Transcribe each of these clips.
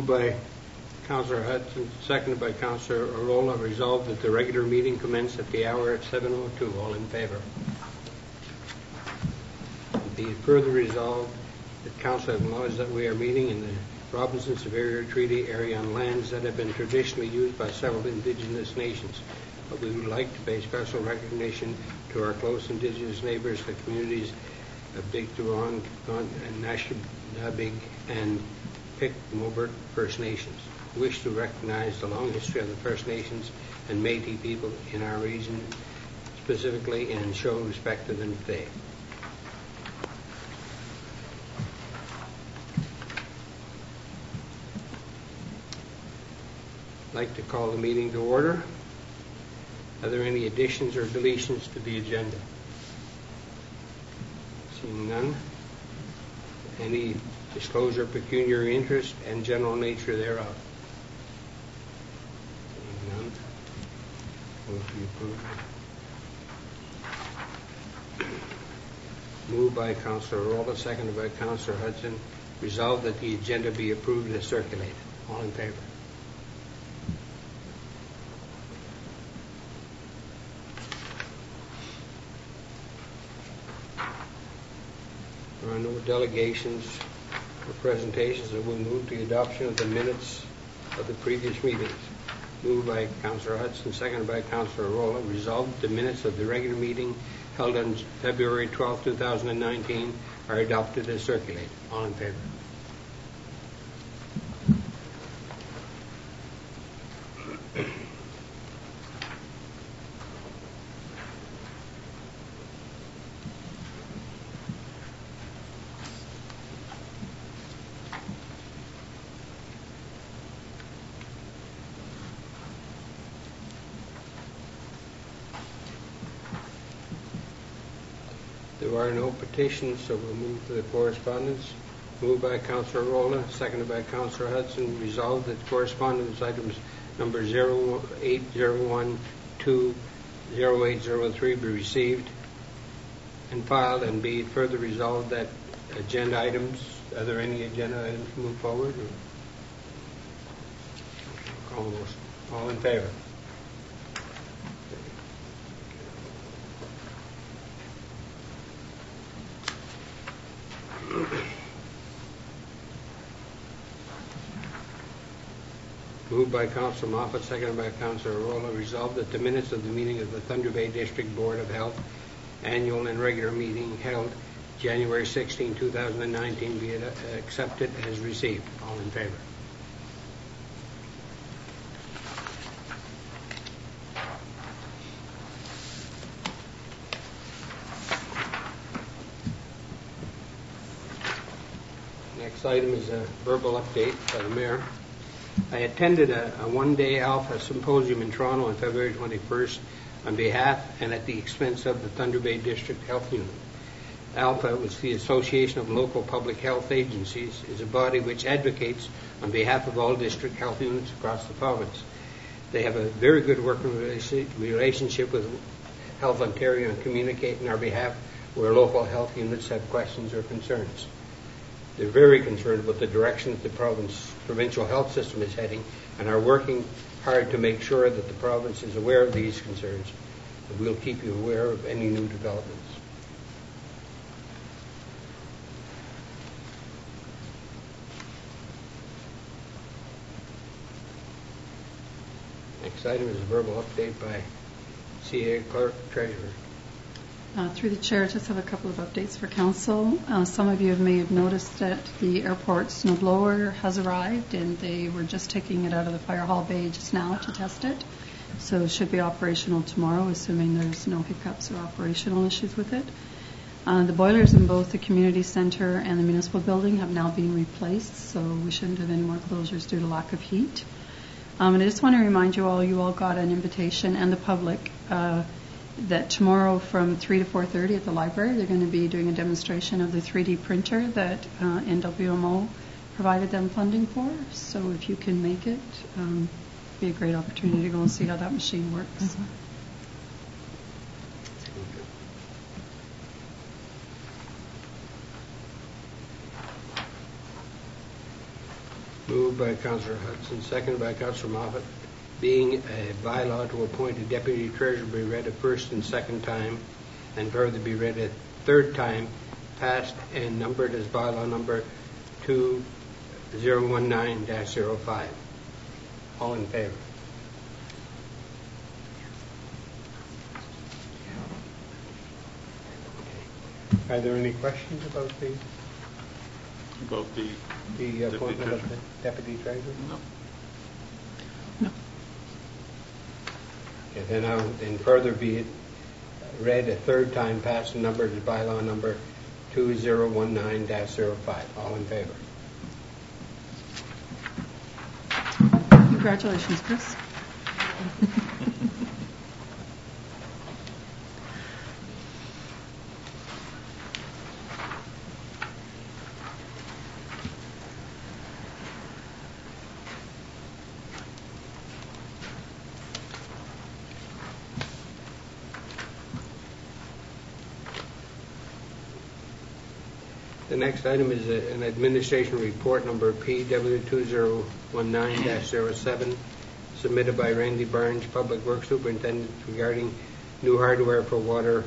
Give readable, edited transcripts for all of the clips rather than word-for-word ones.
Moved by Councillor Hudson, seconded by Councillor Arola. Resolved that the regular meeting commence at the hour at 7:02. All in favour? Be it further resolved that Council acknowledges that we are meeting in the Robinson Superior Treaty area on lands that have been traditionally used by several Indigenous nations. But we would like to pay special recognition to our close Indigenous neighbours, the communities of Big Turon and Nashabig and Pic-Mobert First Nations. We wish to recognize the long history of the First Nations and Métis people in our region specifically and show respect to them today. I'd like to call the meeting to order. Are there any additions or deletions to the agenda? Seeing none. Any disclosure of pecuniary interest and general nature thereof? Seeing none. Move to approve. Moved by Councillor Arola, seconded by Councillor Hudson. Resolved that the agenda be approved as circulated. All in favour? There are no delegations or presentations, so we'll move to the adoption of the minutes of the previous meetings. Moved by Councillor Hudson, seconded by Councillor Arola. Resolved the minutes of the regular meeting held on February 12, 2019 are adopted as circulated. All in favour? There are no petitions, so we'll move to the correspondence. Moved by Councillor Arola, seconded by Councillor Hudson. Resolved that correspondence items number 0801 to 0803 be received and filed, and be further resolved that agenda items, are there any agenda items to move forward? All in favour? Moved by Councillor Moffat, seconded by Councillor Arola. Resolved that the minutes of the meeting of the Thunder Bay District Board of Health annual and regular meeting held January 16, 2019 be accepted as received. All in favour? Next item is a verbal update by the Mayor. I attended a one-day Alpha Symposium in Toronto on February 21st on behalf and at the expense of the Thunder Bay District Health Unit. Alpha, which is the Association of Local Public Health Agencies, is a body which advocates on behalf of all district health units across the province. They have a very good working relationship with Health Ontario and communicate on our behalf where local health units have questions or concerns. They're very concerned about the direction that the provincial health system is heading and are working hard to make sure that the province is aware of these concerns. And we'll keep you aware of any new developments. Next item is a verbal update by CA Clerk Treasurer. Through the Chair, I just have a couple of updates for Council. Some of you may have noticed that the airport snowblower has arrived, and they were just taking it out of the fire hall bay just now to test it. So it should be operational tomorrow, assuming there's no hiccups or operational issues with it. The boilers in both the community centre and the municipal building have now been replaced, so we shouldn't have any more closures due to lack of heat. And I just want to remind you all got an invitation, and the public, that tomorrow from 3 to 4:30 at the library, they're going to be doing a demonstration of the 3D printer that NWMO provided them funding for. So if you can make it, it'd be a great opportunity to go and see how that machine works. Mm-hmm. Moved moved by Councillor Hudson, seconded by Councillor Moffat, being a bylaw to appoint a deputy treasurer be read a first and second time, and further be read a third time, passed and numbered as bylaw number 2019-05. All in favor? Are there any questions about the appointment of the deputy treasurer? No. Okay, then further be it read a third time, passed and numbered as bylaw number 2019-05. All in favor? Congratulations, Chris. The next item is an administration report number PW2019-07, submitted by Randy Barnes, Public Works Superintendent, regarding new hardware for water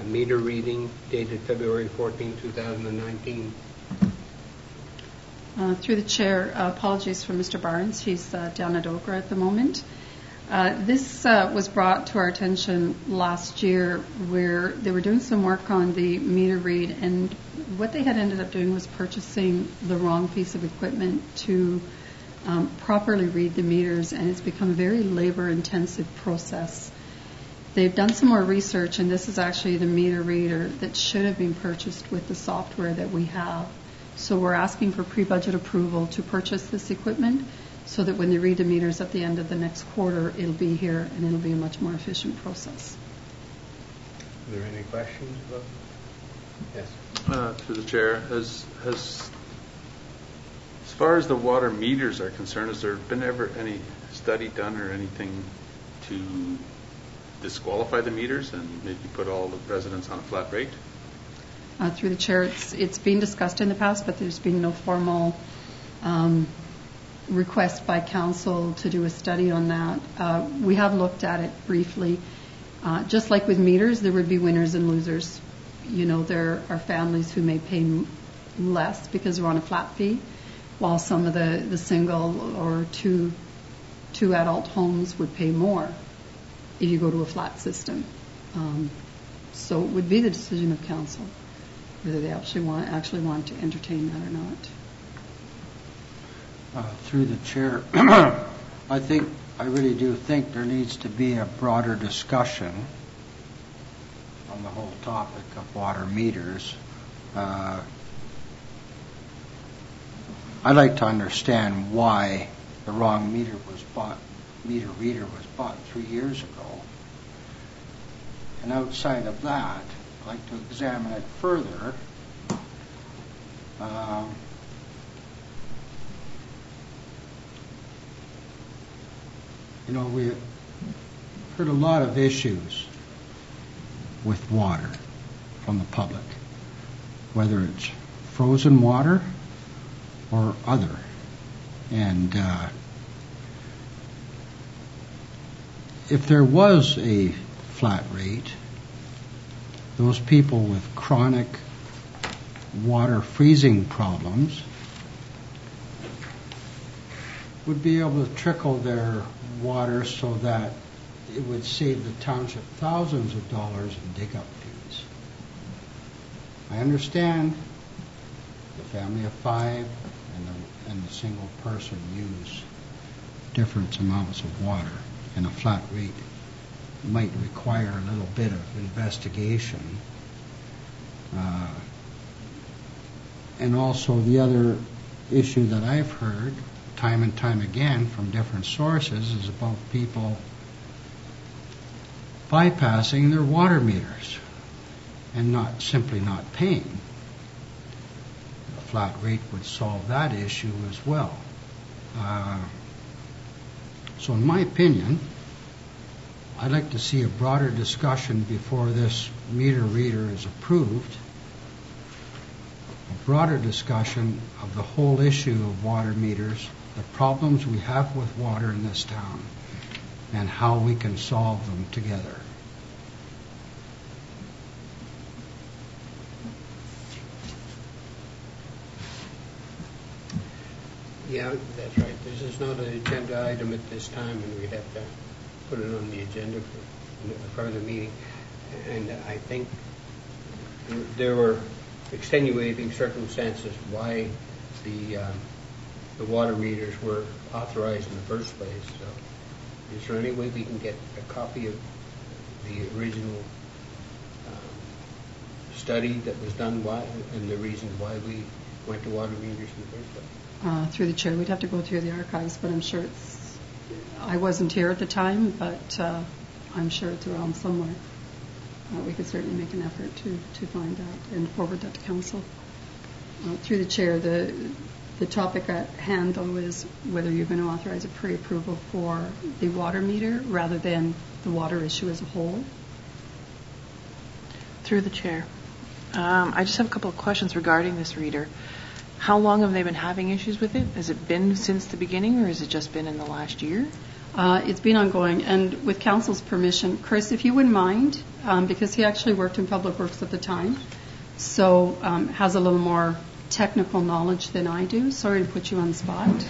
meter reading, dated February 14, 2019. Through the chair, apologies for Mr. Barnes. He's down at Okra at the moment. This was brought to our attention last year, where they were doing some work on the meter read, and what they had ended up doing was purchasing the wrong piece of equipment to properly read the meters, and it's become a very labor-intensive process. They've done some more research, and this is actually the meter reader that should have been purchased with the software that we have. So we're asking for pre-budget approval to purchase this equipment, so that when they read the meters at the end of the next quarter, it'll be here and it'll be a much more efficient process. Are there any questions about? Yes. Through the chair, as far as the water meters are concerned, has there been ever any study done or anything to disqualify the meters and maybe put all the residents on a flat rate? Through the chair, it's been discussed in the past, but there's been no formal request by council to do a study on that. We have looked at it briefly. Just like with meters, there would be winners and losers. You know, there are families who may pay less because they're on a flat fee, while some of the single or two adult homes would pay more if you go to a flat system. So it would be the decision of council whether they actually want to entertain that or not. Through the chair, I really do think there needs to be a broader discussion on the whole topic of water meters. I'd like to understand why the wrong meter reader was bought 3 years ago. And outside of that, I'd like to examine it further. You know, we heard a lot of issues with water from the public, whether it's frozen water or other. And if there was a flat rate, those people with chronic water freezing problems would be able to trickle their water so that it would save the township thousands of dollars in dig-up fees. I understand the family of 5 and the single person use different amounts of water, and a flat rate might require a little bit of investigation. And also the other issue that I've heard time and time again from different sources is about people bypassing their water meters and simply not paying. A flat rate would solve that issue as well. So in my opinion, I'd like to see a broader discussion before this meter reader is approved broader discussion of the whole issue of water meters, the problems we have with water in this town, and how we can solve them together. Yeah, that's right. This is not an agenda item at this time, and we have to put it on the agenda for a further meeting. And I think there were extenuating circumstances why the water meters were authorized in the first place. So, is there any way we can get a copy of the original study that was done, why and the reasons why we went to water meters in the first place? Through the chair, we'd have to go through the archives, but I'm sure I wasn't here at the time, but I'm sure it's around somewhere. We could certainly make an effort to find that and forward that to council. Through the chair, the topic at hand, though, is whether you're going to authorize a pre-approval for the water meter rather than the water issue as a whole. Through the chair. I just have a couple of questions regarding this reader. How long have they been having issues with it? Has it been since the beginning, or has it just been in the last year? It's been ongoing, and with council's permission, Chris, if you wouldn't mind, because he actually worked in Public Works at the time, so has a little more technical knowledge than I do. Sorry to put you on the spot.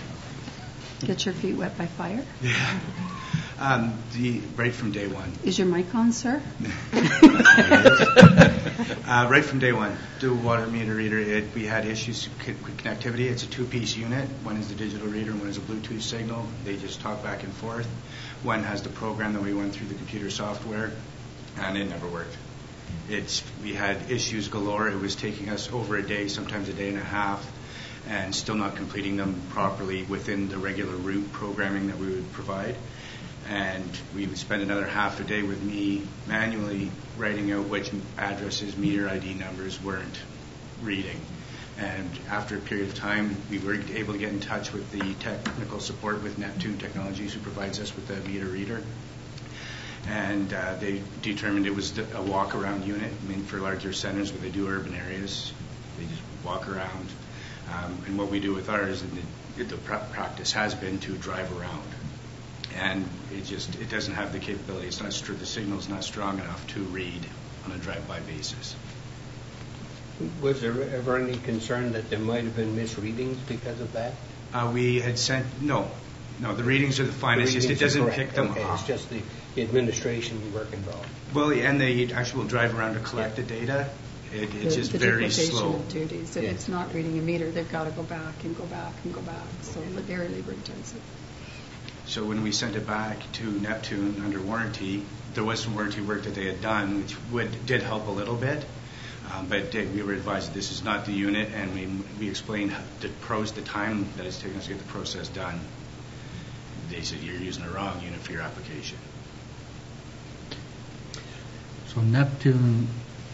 Get your feet wet by fire. Right from day one. Is your mic on, sir? Right from day one, the water meter reader, we had issues with connectivity. It's a two-piece unit. One is the digital reader, and one is a Bluetooth signal. They just talk back and forth. One has the program that we went through the computer software, and it never worked. We had issues galore. It was taking us over a day, sometimes a day and a half, and still not completing them properly within the regular route programming that we would provide. And we would spend another half a day with me manually writing out which addresses, meter ID numbers weren't reading. And after a period of time, we were able to get in touch with the technical support with Neptune Technologies, who provides us with the meter reader. And they determined it was a walk-around unit. I mean, for larger centers where they do urban areas, they just walk around. And what we do with ours, and the practice has been to drive around. And it doesn't have the capability. It's not the signal's not strong enough to read on a drive-by basis. Was there ever any concern that there might have been misreadings because of that? We had sent no. The readings are the fine. It's just it doesn't pick them off. It's just the administration work involved. Well, and they actually will drive around to collect the data. It's just very slow. Of duties. If it's not reading a meter, they've got to go back and go back and go back. So very labor intensive. So when we sent it back to Neptune under warranty, there was some warranty work that they had done, which did help a little bit. But we were advised that this is not the unit, and we explained the time that it's taken us to get the process done. They said, you're using the wrong unit for your application. So Neptune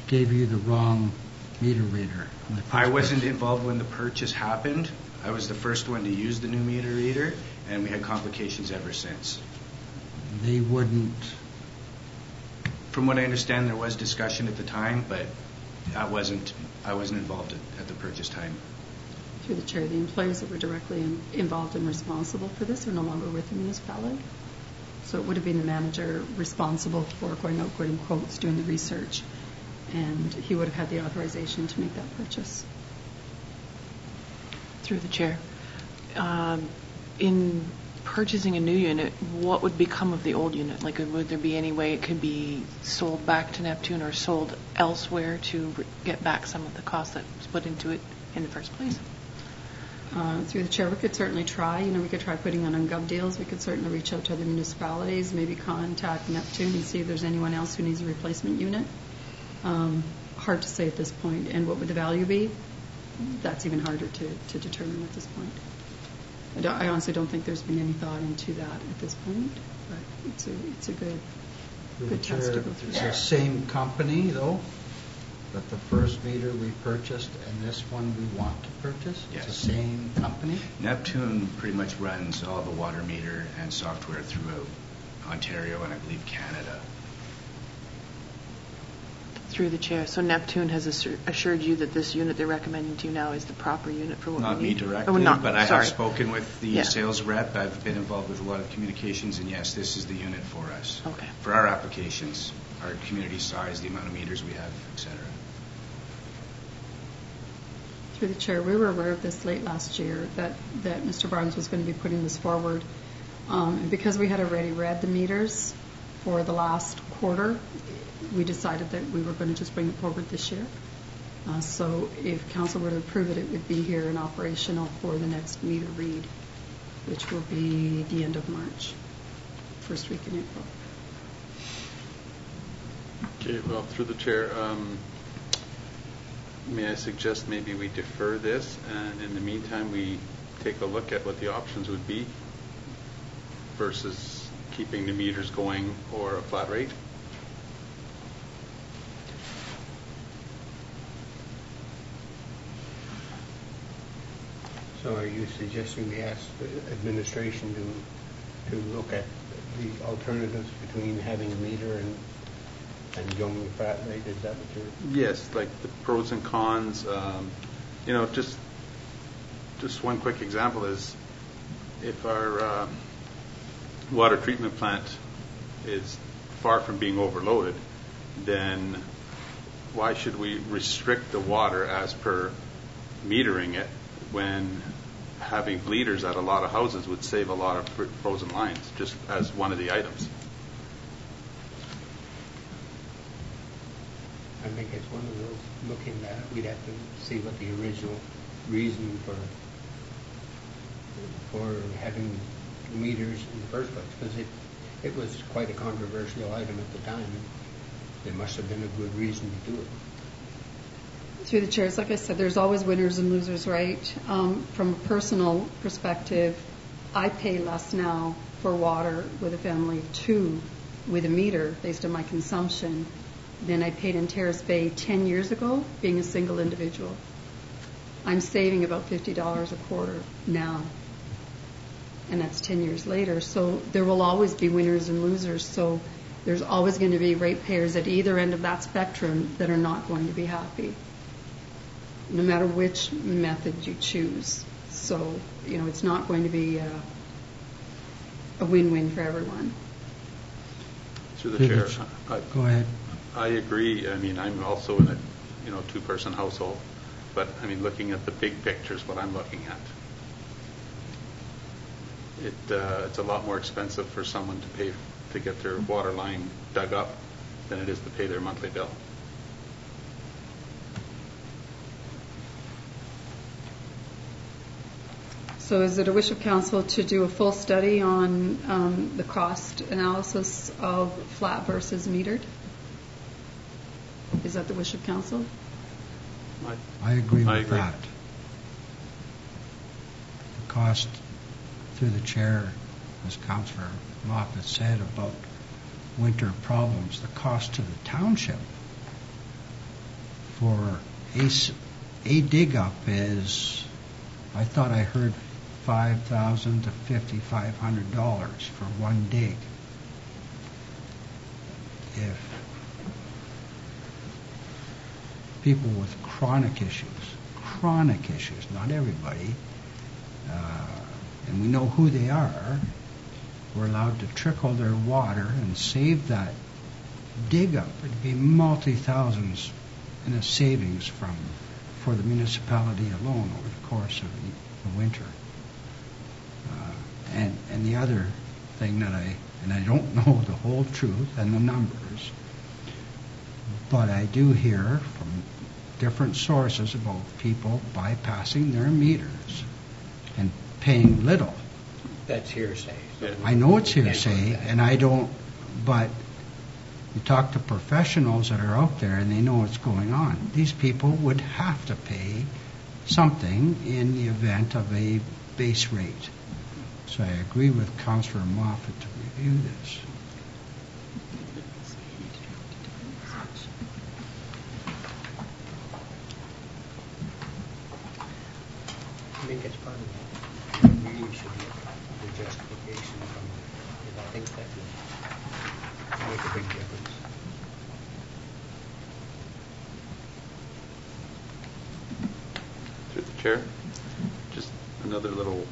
gave you the wrong meter reader. I wasn't involved when the purchase happened. I was the first one to use the new meter reader, and we had complications ever since. They wouldn't. From what I understand, there was discussion at the time, but I wasn't involved at the purchase time. Through the chair, the employees that were directly involved and responsible for this are no longer with the municipality. So it would have been the manager responsible for going out, getting quotes, doing the research, and he would have had the authorization to make that purchase. Through the chair. In purchasing a new unit, what would become of the old unit? Like, would there be any way it could be sold back to Neptune or sold elsewhere to get back some of the cost that was put into it in the first place? Through the chair, we could certainly try. We could try putting on gov deals. We could certainly reach out to other municipalities, maybe contact Neptune and see if there's anyone else who needs a replacement unit. Hard to say at this point. And what would the value be? That's even harder to determine at this point. I honestly don't think there's been any thought into that at this point, but it's a good test to go through. It's the same company, though, that the first meter we purchased and this one we want to purchase? Yes. It's the same company? Neptune pretty much runs all the water meter and software throughout Ontario and I believe Canada. Through the chair, so Neptune has assured you that this unit they're recommending to you now is the proper unit for what Not we me need? directly, Oh, not- but I sorry. have spoken with the Yeah. sales rep. I've been involved with a lot of communications, and yes, this is the unit for us. Okay. For our applications, our community size, the amount of meters we have, et cetera. Through the chair, we were aware of this late last year, that Mr. Barnes was going to be putting this forward. And because we had already read the meters for the last quarter, we decided that we were going to just bring it forward this year. So if council were to approve it, it would be here and operational for the next meter read, which will be the end of March, first week in April. Okay, well, through the chair, may I suggest maybe we defer this, and in the meantime, we take a look at what the options would be versus keeping the meters going or a flat rate? So are you suggesting we ask the administration to look at the alternatives between having a meter and going a flat rate? Is that what you're... Yes, like the pros and cons. Just one quick example is if our water treatment plant is far from being overloaded, then why should we restrict the water as per metering it when having bleeders at a lot of houses would save a lot of frozen lines, just as one of the items? I think it's one of those, looking at it, we'd have to see what the original reason for having meters in the first place, because it was quite a controversial item at the time. There must have been a good reason to do it. Through the chairs, like I said, there's always winners and losers, right? From a personal perspective, I pay less now for water with a family of two with a meter based on my consumption than I paid in Terrace Bay 10 years ago, being a single individual. I'm saving about $50 a quarter now, and that's 10 years later. So there will always be winners and losers. So there's always going to be ratepayers at either end of that spectrum that are not going to be happy, no matter which method you choose. So, it's not going to be a win-win for everyone. Through the chair, Go ahead. I agree. I mean, I'm also in a two-person household, but I mean, looking at the big picture is what I'm looking at. It's a lot more expensive for someone to pay to get their water line dug up than it is to pay their monthly bill. So is it a wish of council to do a full study on the cost analysis of flat versus metered? Is that the wish of council? I agree with I agree. that. The cost, through the chair, as Councillor Moffat said about winter problems, the cost to the township for a dig-up is, I thought I heard $5,000 to $5,500 for one dig. If people with chronic issues, not everybody, and we know who they are, were allowed to trickle their water and save that dig up, it'd be multi-thousands in a savings for the municipality alone over the course of the winter. And the other thing that I don't know the whole truth and the numbers, but I do hear from different sources about people bypassing their meters and paying little. That's hearsay. So I know it's we can't hearsay, go with that. and I don't, but you talk to professionals that are out there and they know what's going on. These people would have to pay something in the event of a base rate. So I agree with Councillor Moffat to review this. I think it's part of it. We really should look at the justification from it, because I think that would make a big difference. Chair, just another little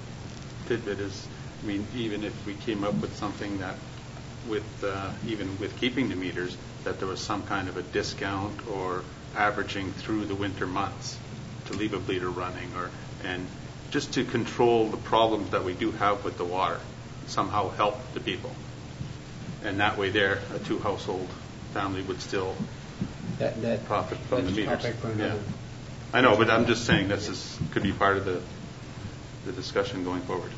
tidbit is, I mean, even if we came up with something that even with keeping the meters, that there was some kind of a discount or averaging through the winter months to leave a bleeder running, and just to control the problems that we do have with the water, somehow help the people. And that way there, a 2-household family would still That profit from the that's meters. topic for Yeah. another. I know, but I'm just saying this could be part of the discussion going forward.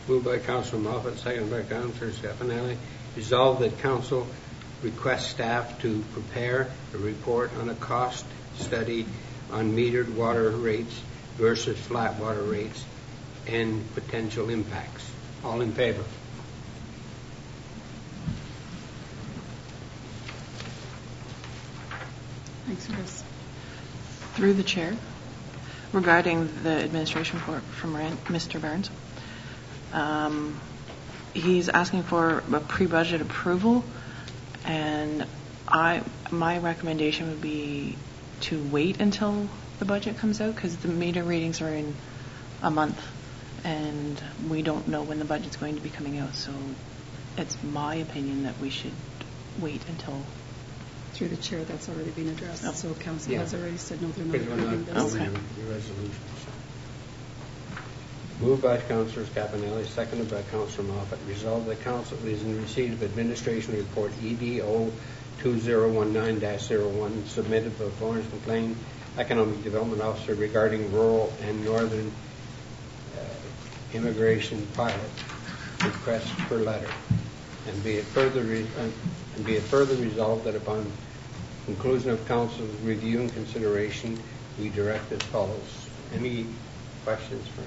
Moved by Councillor Moffat, seconded by Councillor Stefanelli. Resolved that Council requests staff to prepare a report on a cost study on metered water rates versus flat water rates and potential impacts. All in favor? Thanks, Chris. Through the chair, regarding the administration report from Mr. Barnes, he's asking for a pre-budget approval, and my recommendation would be to wait until the budget comes out, because the meter readings are in a month, and we don't know when the budget's going to be coming out. So it's my opinion that we should wait until. Through the chair, that's already been addressed. Oh. So council Yeah. has already said no, they're not Because we're not approving this. approving the resolutions. Moved by Councillor Stefanelli, seconded by Councillor Moffat. Resolved that Council is in receipt of Administration Report EDO 2019-01 submitted by Florence McLean, Economic Development Officer, regarding rural and northern immigration pilot request per letter. And be it further resolved that upon conclusion of Council's review and consideration, we direct as follows. Any questions for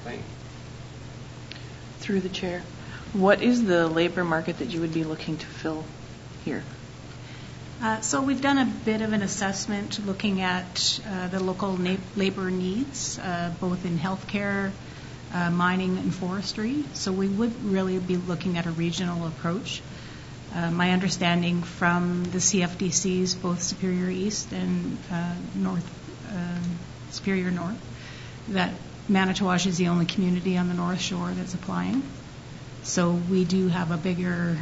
McLean? Through the chair, what is the labor market that you would be looking to fill here? So we've done a bit of an assessment looking at the local labor needs, both in healthcare, mining, and forestry. So we would really be looking at a regional approach. My understanding from the CFDCs, both Superior East and Superior North, that Manitowoc is the only community on the North Shore that's applying. So we do have a bigger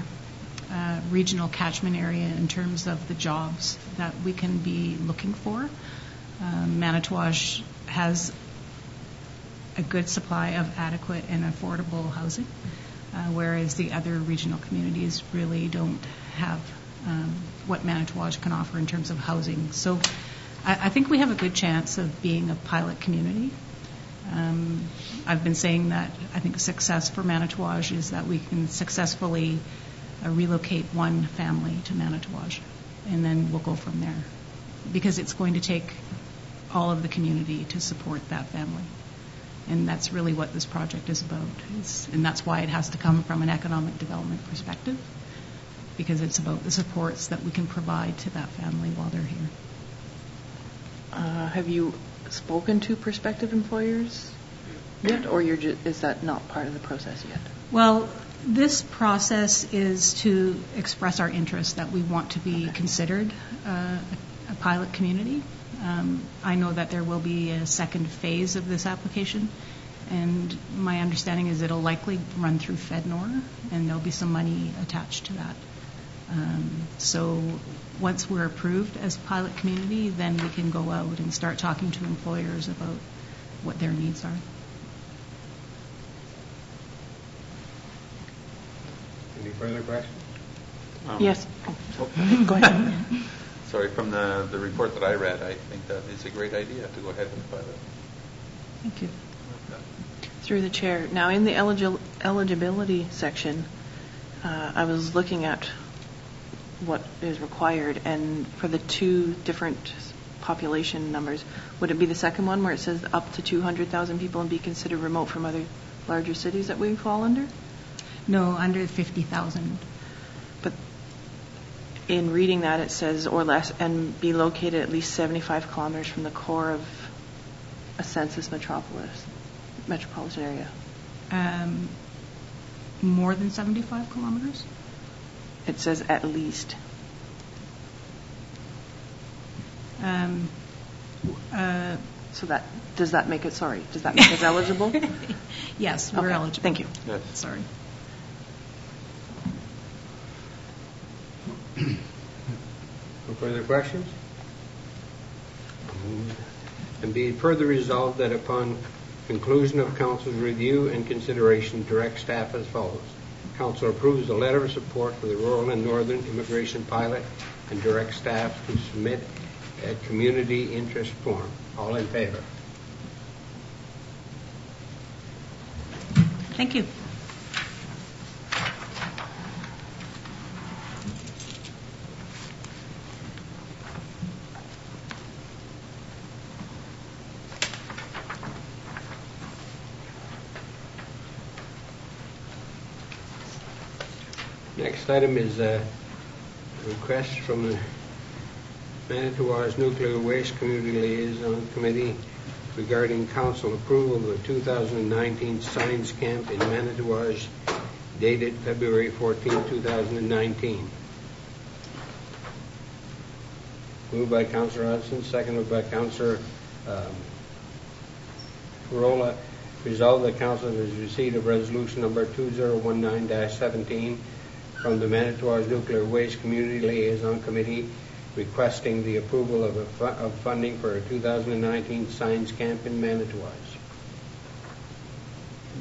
regional catchment area in terms of the jobs that we can be looking for. Manitowoc has a good supply of adequate and affordable housing, whereas the other regional communities really don't have what Manitowoc can offer in terms of housing. So I think we have a good chance of being a pilot community. I've been saying that I think success for Manitowoc is that we can successfully relocate one family to Manitowoc, and then we'll go from there, because it's going to take all of the community to support that family. And that's really what this project is about. And that's why it has to come from an economic development perspective, because it's about the supports that we can provide to that family while they're here. Have you spoken to prospective employers yet, or is that not part of the process yet? Well, this process is to express our interest that we want to be considered a pilot community. I know that there will be a second phase of this application, and my understanding is it'll likely run through FedNor, and there'll be some money attached to that. So once we're approved as pilot community, then we can go out and start talking to employers about what their needs are. Any further questions? Yes. Oh, go ahead. Sorry, from the report that I read, I think that is a great idea to go ahead with the pilot. Thank you. Through the chair. Now, in the eligibility section, I was looking at what is required, and for the two different population numbers, would it be the second one where it says up to 200,000 people and be considered remote from other larger cities that we fall under? No, under 50,000. But in reading that, it says or less, and be located at least 75 kilometers from the core of a census metropolitan area. More than 75 kilometers? It says at least. So that does that make it eligible? Yes, we're Okay, eligible. thank you. Yes. Sorry. No further questions? And be it further resolved that upon conclusion of Council's review and consideration, direct staff as follows. Council approves the letter of support for the rural and northern immigration pilot and direct staff to submit a community interest form. All in favor? Thank you. Next item is a request from the Manitowoc's Nuclear Waste Community Liaison Committee regarding council approval of the 2019 Science Camp in Manitowoc dated February 14, 2019. Moved by Councillor Hudson, seconded by Councillor Parola. Resolved that council has received a resolution number 2019-17 from the Manitowoc Nuclear Waste Community Liaison Committee requesting the approval of funding for a 2019 Science Camp in Manitowoc.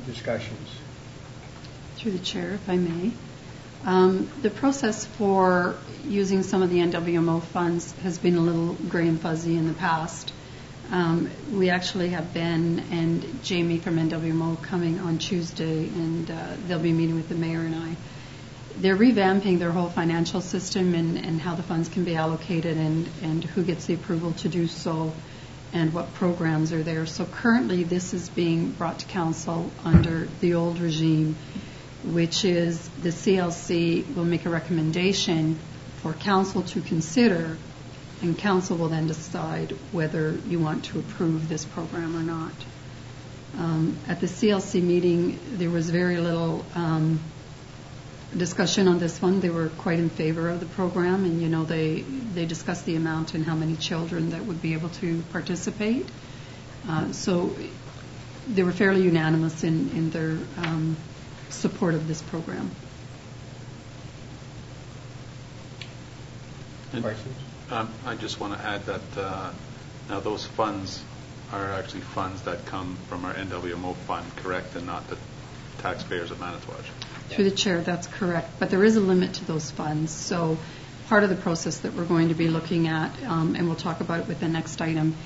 Discussions. Through the chair, if I may. The process for using some of the NWMO funds has been a little gray and fuzzy in the past. We actually have Ben and Jamie from NWMO coming on Tuesday, and they'll be meeting with the mayor and I. They're revamping their whole financial system and how the funds can be allocated and who gets the approval to do so and what programs are there. So currently this is being brought to council under the old regime, which is the CLC will make a recommendation for council to consider, and council will then decide whether you want to approve this program or not. At the CLC meeting, there was very little discussion on this one. They were quite in favor of the program, and they discussed the amount and how many children that would be able to participate. So they were fairly unanimous in their support of this program. Questions? I just want to add that now those funds are actually funds that come from our NWMO fund, correct, and not the taxpayers of Manitowoc. Through the chair, that's correct. But there is a limit to those funds. So part of the process that we're going to be looking at, and we'll talk about it with the next item,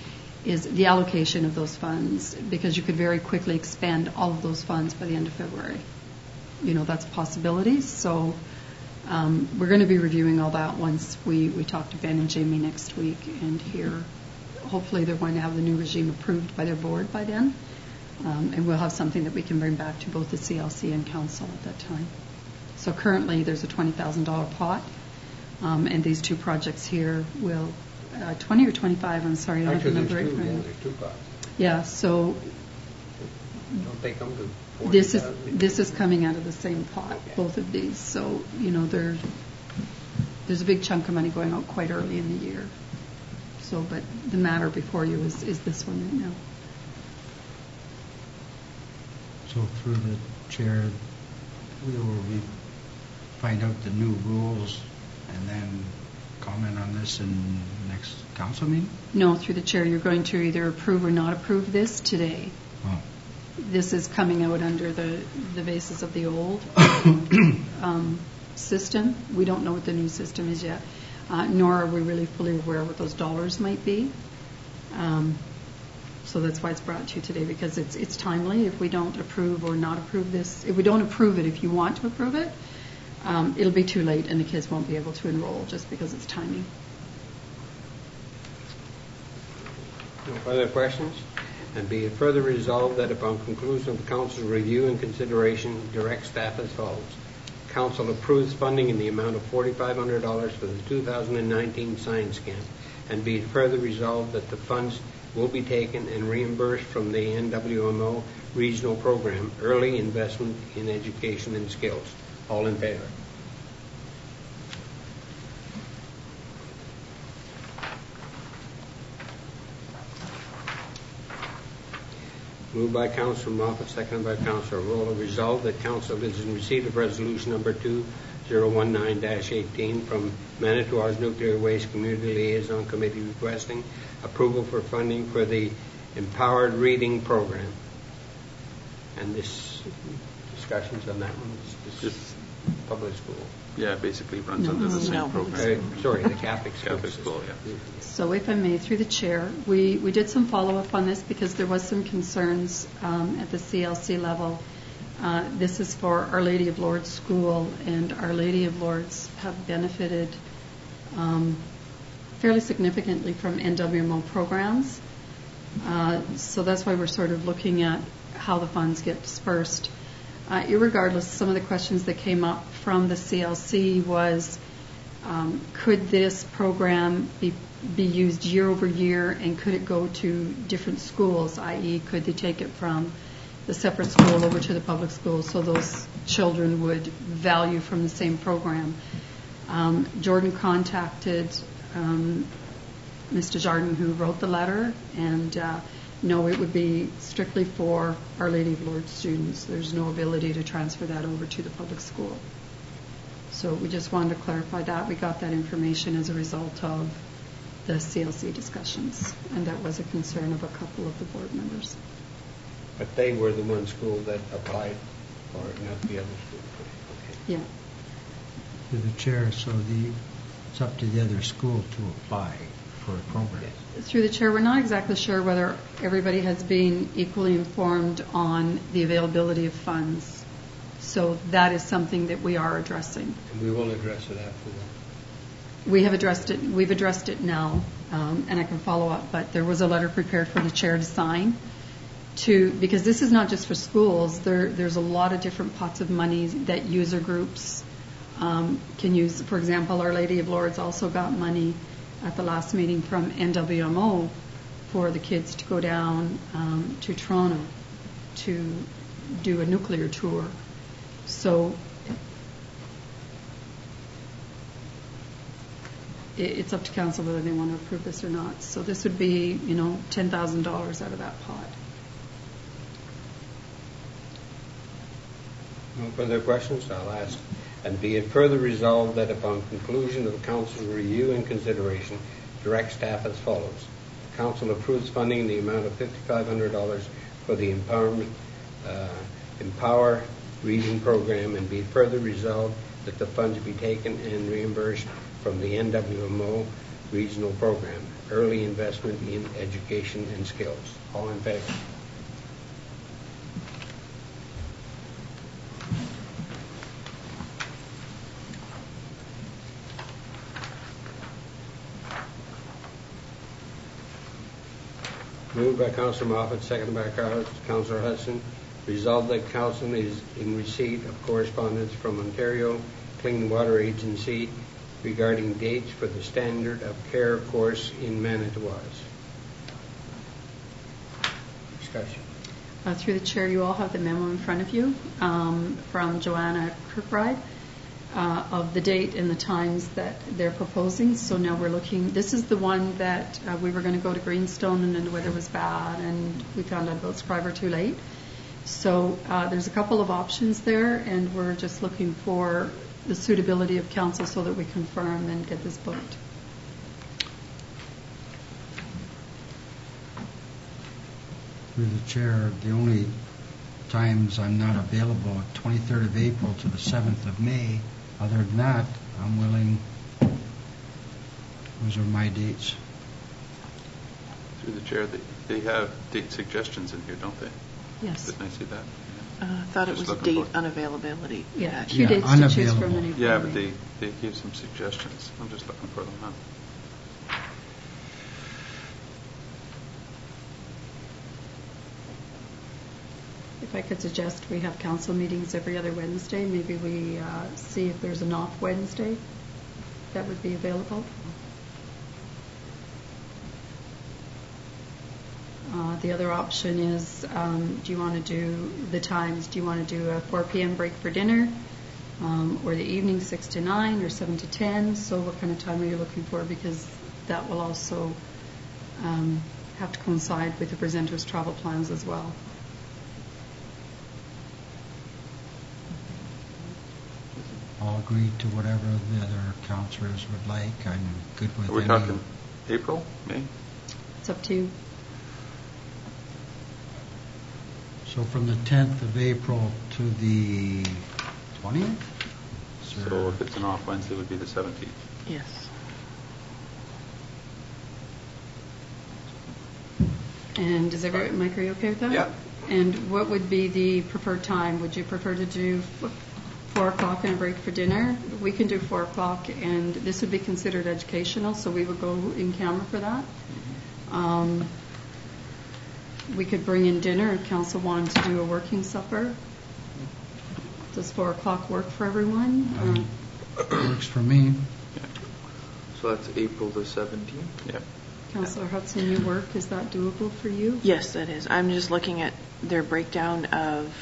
is the allocation of those funds, because you could very quickly expend all of those funds by the end of February. That's a possibility. So we're going to be reviewing all that once we talk to Ben and Jamie next week and hear. Hopefully they're going to have the new regime approved by their board by then. And we'll have something that we can bring back to both the CLC and council at that time. So currently there's a $20,000 pot, and these two projects here will 20 or 25, I'm sorry, I don't have the Actually, number right there's in two, front yeah, of me. there's two costs. Yeah, so Don't they come to 40,000? this is coming out of the same pot, Okay. both of these. So, there's a big chunk of money going out quite early in the year. So, but the matter before you is this one right now. So through the chair, we find out the new rules and then comment on this in the next council meeting? No, through the chair, you're going to either approve or not approve this today. Oh. This is coming out under the basis of the old system. We don't know what the new system is yet, nor are we really fully aware what those dollars might be. So that's why it's brought to you today, because it's timely. If we don't approve or not approve this, if we don't approve it, if you want to approve it, it'll be too late and the kids won't be able to enroll just because it's timing. No further questions? And be it further resolved that upon conclusion of the council's review and consideration, direct staff as follows. Council approves funding in the amount of $4,500 for the 2019 science camp, and be it further resolved that the funds will be taken and reimbursed from the NWMO regional program, Early Investment in Education and Skills. All in favor? Moved by Councillor Moffat, seconded by Councillor Rolla. Resolved that Council is in receipt of resolution number 2019-18 from Manitou's Nuclear Waste Community Liaison Committee requesting approval for funding for the Empowered Reading Program. And this discussions on that one is Just- public school. Yeah, basically runs No, under the same no. program. Sorry, the Catholic school. Catholic school, yeah. So if I may, through the chair, we did some follow-up on this because there was some concerns at the CLC level. This is for Our Lady of Lourdes School, and Our Lady of Lourdes have benefited fairly significantly from NWMO programs. So that's why we're sort of looking at how the funds get dispersed. Irregardless, some of the questions that came up from the CLC was, could this program be used year over year, and could it go to different schools, i.e. could they take it from the separate school over to the public school so those children would value from the same program? Jordan contacted Mr. Jardin, who wrote the letter, and no, it would be strictly for Our Lady of Lourdes students. There's no ability to transfer that over to the public school. So we just wanted to clarify that. We got that information as a result of the CLC discussions, and that was a concern of a couple of the board members. But they were the one school that applied for it, not the other school. Okay. Yeah. To the chair, so it's up to the other school to apply for a program. Through the chair, we're not exactly sure whether everybody has been equally informed on the availability of funds. So that is something that we are addressing. And we will address it after that. We have addressed it. We've addressed it now, and I can follow up. But there was a letter prepared for the chair to sign, because this is not just for schools. There's a lot of different pots of money that user groups can use. For example, Our Lady of Lourdes also got money at the last meeting from NWMO for the kids to go down to Toronto to do a nuclear tour. So it's up to council whether they want to approve this or not. So this would be, $10,000 out of that pot. No further questions? I'll ask. And be it further resolved that upon conclusion of the council's review and consideration, direct staff as follows. The council approves funding in the amount of $5,500 for the Empower Reading Program, and be it further resolved that the funds be taken and reimbursed from the NWMO Regional Program, Early Investment in Education and Skills. All in favor? Moved by Councillor Moffat, seconded by Councillor Hudson. Resolved that Council is in receipt of correspondence from Ontario Clean Water Agency regarding dates for the Standard of Care course in Manitowoc. Discussion. Through the chair, you all have the memo in front of you from Joanna Kirkbride of the date and the times that they're proposing. So now we're looking, this is the one that we were going to go to Greenstone and then the weather was bad and we found out about Scriber too late. So there's a couple of options there and we're just looking for the suitability of council so that we confirm and get this booked. Through the chair, the only times I'm not available, 23rd of April to the 7th of May. Other than that, I'm willing. Those are my dates. Through the chair, they have date suggestions in here, don't they? Yes. Didn't I see that? I thought it Just was looking date for- unavailability. Yeah, That- two Yeah, dates to choose from. unavailable. Any Yeah, but day. they gave some suggestions. I'm just looking for them now. If I could suggest we have council meetings every other Wednesday, maybe we see if there's an off Wednesday that would be available. The other option is, do you want to do the times? Do you want to do a 4 p.m. break for dinner, or the evening 6 to 9, or 7 to 10? So what kind of time are you looking for? Because that will also have to coincide with the presenter's travel plans as well. I'll agree to whatever the other councillors would like. I'm good with Are we any. talking April, May? It's up to you. So from the 10th of April to the 20th? So if it's an off Wednesday, it would be the 17th. Yes. And is Mike, are you okay with that? Yeah. And what would be the preferred time? Would you prefer to do 4 o'clock and a break for dinner? We can do 4 o'clock, and this would be considered educational, so we would go in camera for that. We could bring in dinner if council wanted to do a working supper. Does 4 o'clock work for everyone? Works for me. So that's April the 17th? Yeah. Councillor Hudson, your work, is that doable for you? Yes, that is. I'm just looking at their breakdown of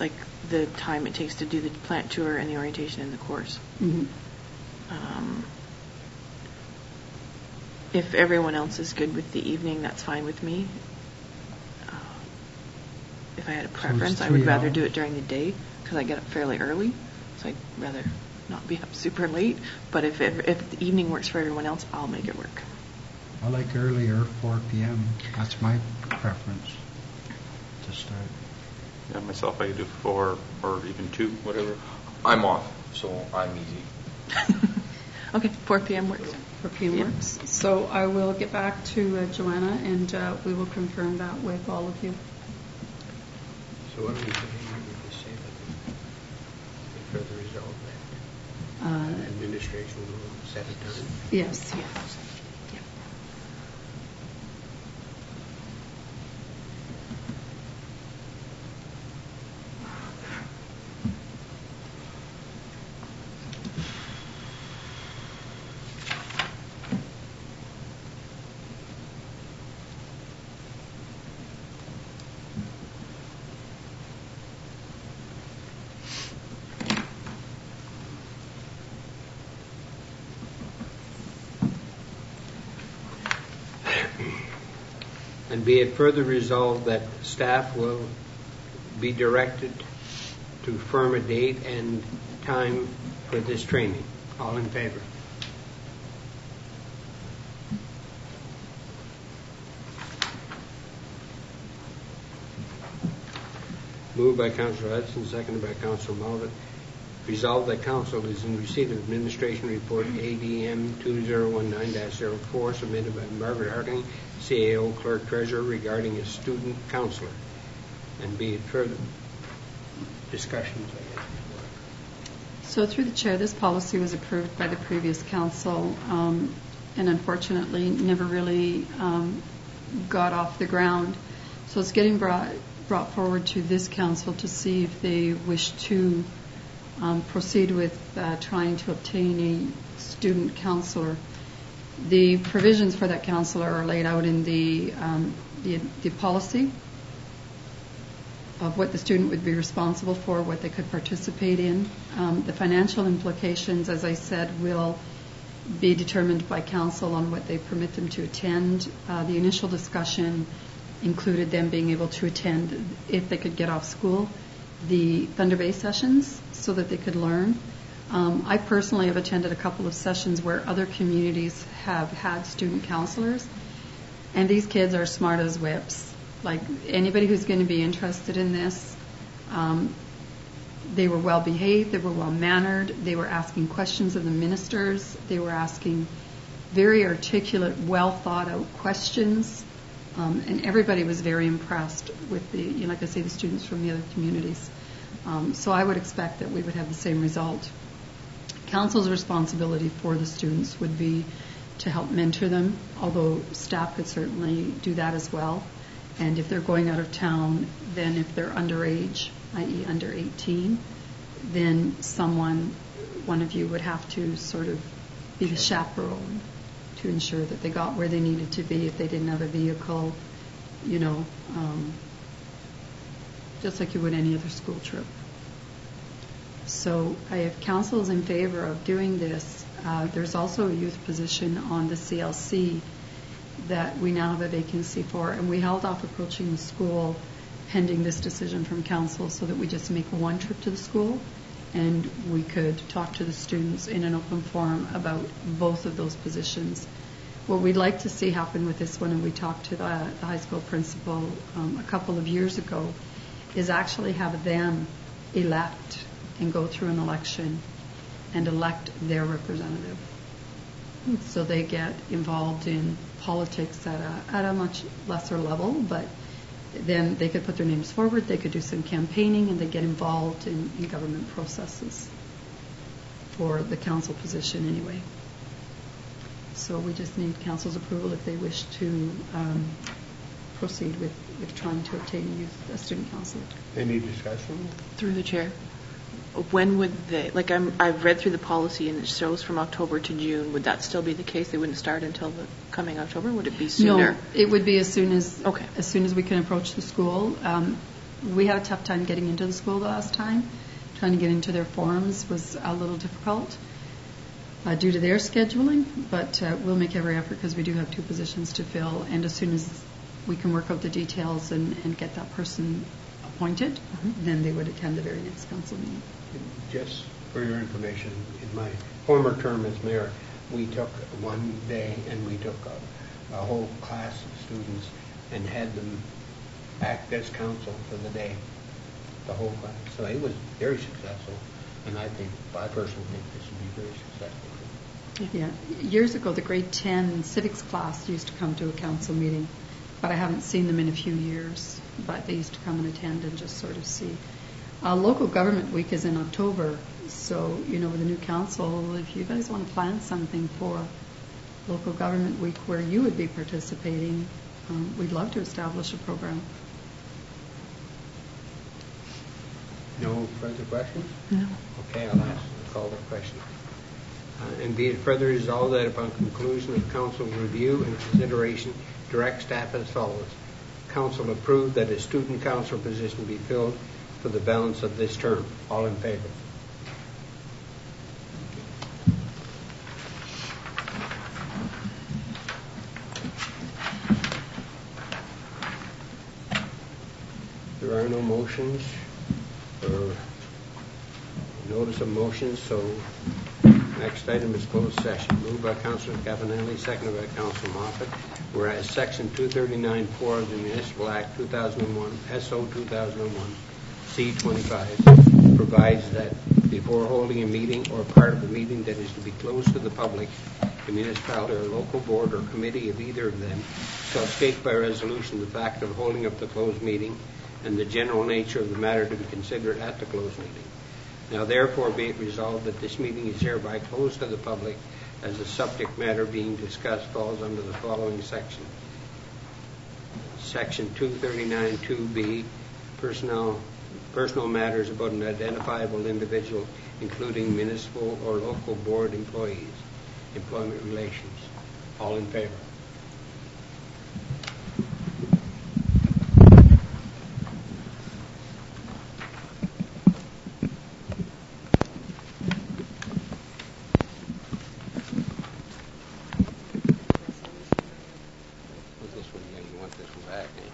like the time it takes to do the plant tour and the orientation in the course. Mhm. If everyone else is good with the evening, that's fine with me. If I had a preference, I would 3 rather hours. do it during the day because I get up fairly early, so I'd rather not be up super late. But if the evening works for everyone else, I'll make it work. I like earlier, 4 p.m. That's my preference to start. Yeah, myself, I could do 4 or even 2, whatever. I'm off, so I'm easy. Okay, 4 p.m. works. 4 p.m. Yeah. works. So I will get back to Joanna, and we will confirm that with all of you. So what do we put in here? We just say that they further resolve that administration will set a time. Yes. And be it further resolved that staff will be directed to firm a date and time for this training. All in favor? Moved by Councillor Hudson, seconded by Councillor Mulvihill. Resolved that Council is in receipt of Administration Report ADM 2019-04 submitted by Margaret Harding, CAO Clerk Treasurer, regarding a student counselor. And be it further discussions, I guess. So through the chair, this policy was approved by the previous council, and unfortunately never really got off the ground. So it's getting brought forward to this council to see if they wish to proceed with trying to obtain student counselor. The provisions for that counselor are laid out in the policy of what the student would be responsible for, what they could participate in. The financial implications, as I said, will be determined by council on what they permit them to attend. The initial discussion included them being able to attend, if they could get off school, the Thunder Bay sessions so that they could learn. I personally have attended a couple of sessions where other communities have had student counselors, and these kids are smart as whips. Like anybody who's going to be interested in this, they were well behaved, they were well mannered, they were asking questions of the ministers, they were asking very articulate, well thought out questions, and everybody was very impressed with the, like I say, the students from the other communities. So I would expect that we would have the same result. Council's responsibility for the students would be to help mentor them, although staff could certainly do that as well. And if they're going out of town, then if they're underage, i.e. under 18, then one of you would have to sort of be the chaperone to ensure that they got where they needed to be if they didn't have a vehicle, just like you would any other school trip. So if council is in favor of doing this, there's also a youth position on the CLC that we now have a vacancy for, and we held off approaching the school pending this decision from council so that we just make one trip to the school and we could talk to the students in an open forum about both of those positions. What we'd like to see happen with this one, and we talked to the high school principal a couple of years ago, is actually have them elect and go through an election and elect their representative. So they get involved in politics at a much lesser level, but then they could put their names forward, they could do some campaigning, and they get involved in government processes for the council position anyway. So we just need council's approval if they wish to proceed with trying to obtain a student counselor. Any discussion? Through the chair. When would they, I've read through the policy and it shows from October to June. Would that still be the case? They wouldn't start until the coming October? Would it be sooner? No, it would be as soon as we can approach the school. We had a tough time getting into the school the last time. Trying to get into their forums was a little difficult due to their scheduling, but we'll make every effort because we do have 2 positions to fill, and as soon as we can work out the details and get that person appointed, then they would attend the very next council meeting. Just for your information, in my former term as mayor, we took one day and we took a whole class of students and had them act as council for the day, the whole class. So it was very successful, and I personally think this would be very successful. Yeah, years ago the grade 10 civics class used to come to a council meeting, but I haven't seen them in a few years. But they used to come and attend and just sort of see. Local government week is in October, so with the new council, if you guys want to plan something for local government week where you would be participating, we'd love to establish a program. No further questions? No. Okay, I'll call the question. And be it further resolved that upon conclusion of council review and consideration, direct staff as follows. Council approved that a student council position be filled for the balance of this term. All in favor? There are no motions or notice of motions, so next item is closed session. Moved by Councilor Cavanelli, seconded by Councilor Moffat. Whereas Section 239.4 of the Municipal Act 2001, SO 2001, C25, provides that before holding a meeting or part of a meeting that is to be closed to the public, the municipality or local board or committee of either of them shall state by resolution the fact of holding of the closed meeting and the general nature of the matter to be considered at the closed meeting. Now therefore be it resolved that this meeting is hereby closed to the public as the subject matter being discussed falls under the following section. Section 239.2b, personal matters about an identifiable individual, including municipal or local board employees. employment relations. All in favor? What's this one? Yeah, you want this one back, eh?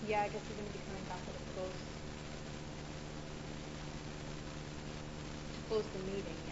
Yeah, I guess we're going to be coming back with a close the meeting.